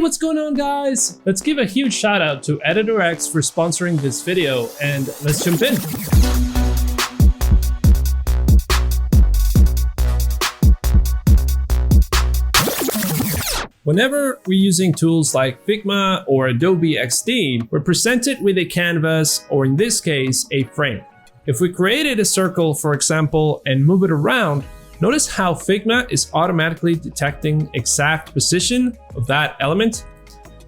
What's going on, guys? Let's give a huge shout out to EditorX for sponsoring this video, and let's jump in. Whenever we're using tools like Figma or Adobe XD, we're presented with a canvas, or in this case, a frame. If we created a circle, for example, and move it around, notice how Figma is automatically detecting exact position of that element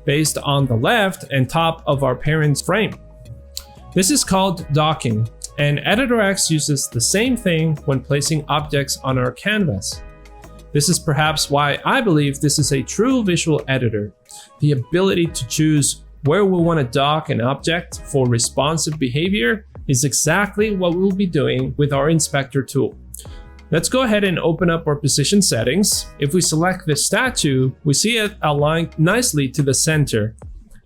based on the left and top of our parent's frame. This is called docking, and EditorX uses the same thing when placing objects on our canvas. This is perhaps why I believe this is a true visual editor. The ability to choose where we want to dock an object for responsive behavior is exactly what we'll be doing with our inspector tool. Let's go ahead and open up our position settings. If we select the statue, we see it aligned nicely to the center.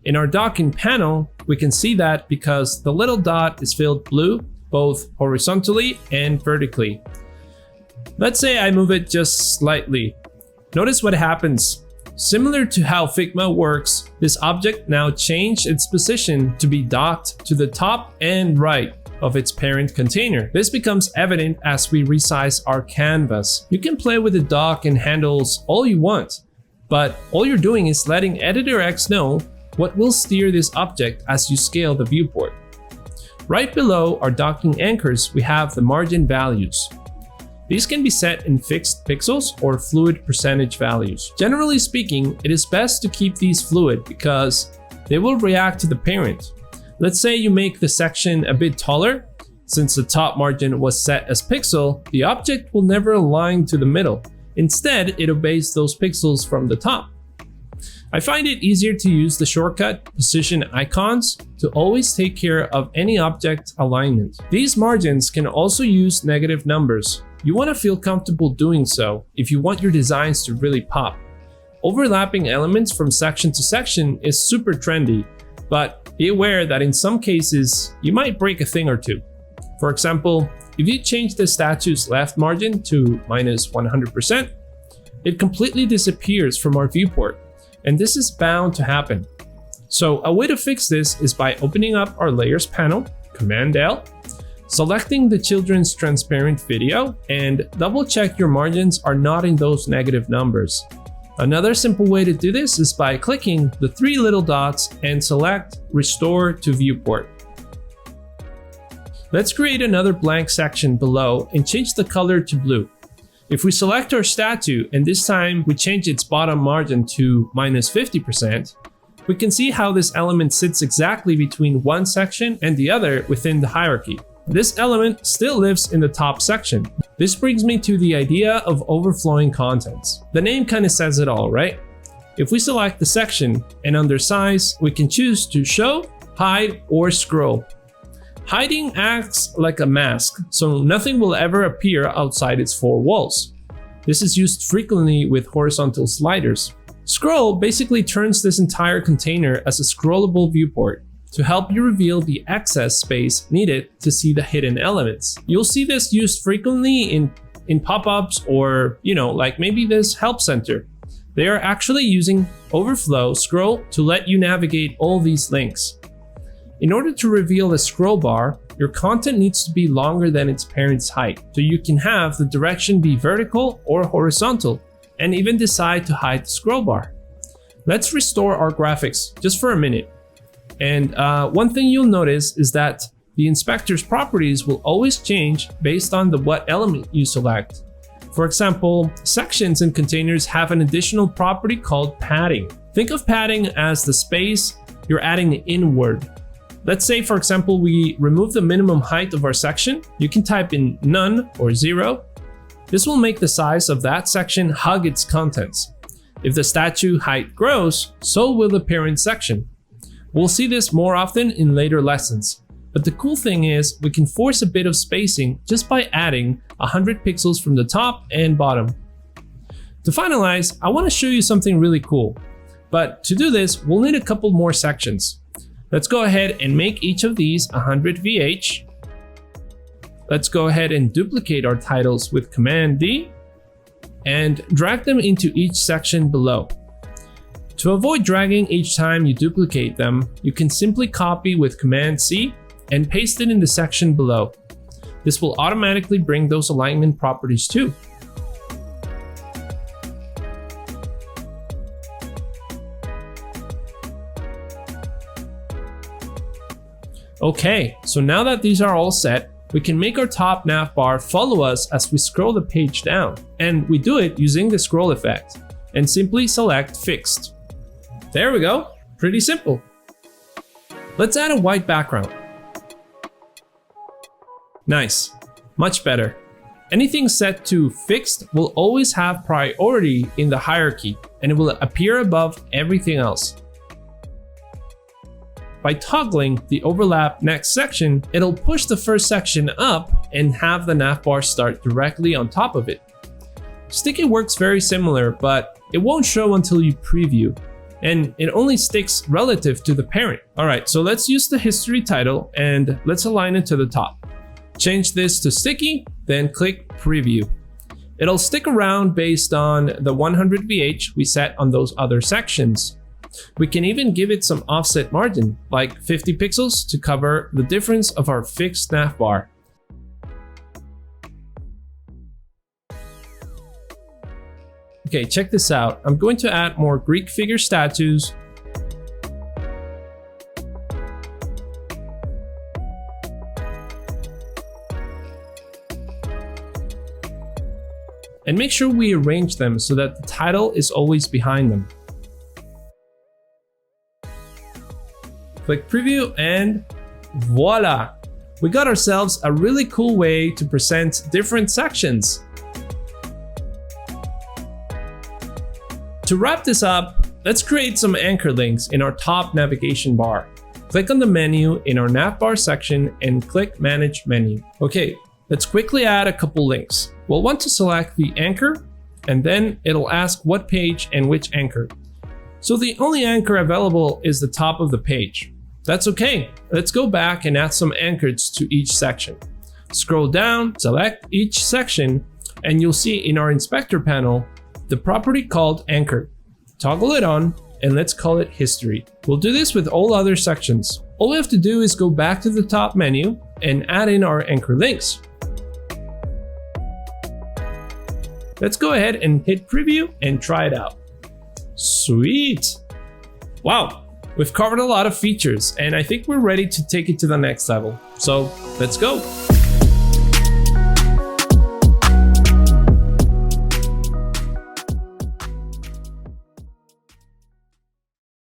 In our docking panel, we can see that because the little dot is filled blue, both horizontally and vertically. Let's say I move it just slightly. Notice what happens. Similar to how Figma works, this object now changed its position to be docked to the top and right of its parent container. This becomes evident as we resize our canvas. You can play with the dock and handles all you want, but all you're doing is letting EditorX know what will steer this object as you scale the viewport. Right below our docking anchors, we have the margin values. These can be set in fixed pixels or fluid percentage values. Generally speaking, it is best to keep these fluid because they will react to the parent. Let's say you make the section a bit taller. Since the top margin was set as pixel, the object will never align to the middle. Instead, it obeys those pixels from the top. I find it easier to use the shortcut position icons to always take care of any object alignment. These margins can also use negative numbers. You want to feel comfortable doing so if you want your designs to really pop. Overlapping elements from section to section is super trendy, but be aware that in some cases, you might break a thing or two. For example, if you change the statue's left margin to -100%, it completely disappears from our viewport, and this is bound to happen. So a way to fix this is by opening up our layers panel, Command-L, selecting the children's transparent video, and double check your margins are not in those negative numbers. Another simple way to do this is by clicking the three little dots and select Restore to Viewport. Let's create another blank section below and change the color to blue. If we select our statue and this time we change its bottom margin to -50%, we can see how this element sits exactly between one section and the other within the hierarchy. This element still lives in the top section. This brings me to the idea of overflowing contents. The name kind of says it all, right? If we select the section and under size, we can choose to show, hide, or scroll. Hiding acts like a mask, so nothing will ever appear outside its four walls. This is used frequently with horizontal sliders. Scroll basically turns this entire container as a scrollable viewport to help you reveal the excess space needed to see the hidden elements. You'll see this used frequently in pop-ups or, like maybe this help center. They are actually using overflow scroll to let you navigate all these links. In order to reveal the scroll bar, your content needs to be longer than its parent's height, so you can have the direction be vertical or horizontal, and even decide to hide the scroll bar. Let's restore our graphics just for a minute. And one thing you'll notice is that the inspector's properties will always change based on what element you select. For example, sections and containers have an additional property called padding. Think of padding as the space you're adding inward. Let's say, for example, we remove the minimum height of our section. You can type in none or 0. This will make the size of that section hug its contents. If the statue height grows, so will the parent section. We'll see this more often in later lessons, but the cool thing is we can force a bit of spacing just by adding 100 pixels from the top and bottom. To finalize, I want to show you something really cool, but to do this, we'll need a couple more sections. Let's go ahead and make each of these 100 VH. Let's go ahead and duplicate our titles with Command D and drag them into each section below. To avoid dragging each time you duplicate them, you can simply copy with Command C and paste it in the section below. This will automatically bring those alignment properties too. Okay, so now that these are all set, we can make our top navbar follow us as we scroll the page down, and we do it using the scroll effect, and simply select Fixed. There we go, pretty simple. Let's add a white background. Nice, much better. Anything set to Fixed will always have priority in the hierarchy, and it will appear above everything else. By toggling the overlap next section, it'll push the first section up and have the navbar start directly on top of it. Sticky works very similar, but it won't show until you preview, and it only sticks relative to the parent. Alright, so let's use the history title and let's align it to the top. Change this to sticky, then click preview. It'll stick around based on the 100 VH we set on those other sections. We can even give it some offset margin, like 50 pixels, to cover the difference of our fixed navbar. Okay, check this out. I'm going to add more Greek figure statues. And make sure we arrange them so that the title is always behind them. Click preview and voila! We got ourselves a really cool way to present different sections. To wrap this up, let's create some anchor links in our top navigation bar. Click on the menu in our navbar section and click Manage Menu. Okay, let's quickly add a couple links. We'll want to select the anchor, and then it'll ask what page and which anchor. So the only anchor available is the top of the page. That's okay. Let's go back and add some anchors to each section. Scroll down, select each section, and you'll see in our inspector panel the property called anchor. Toggle it on, and let's call it history. We'll do this with all other sections. All we have to do is go back to the top menu and add in our anchor links. Let's go ahead and hit preview and try it out. Sweet! Wow! We've covered a lot of features, and I think we're ready to take it to the next level. So let's go.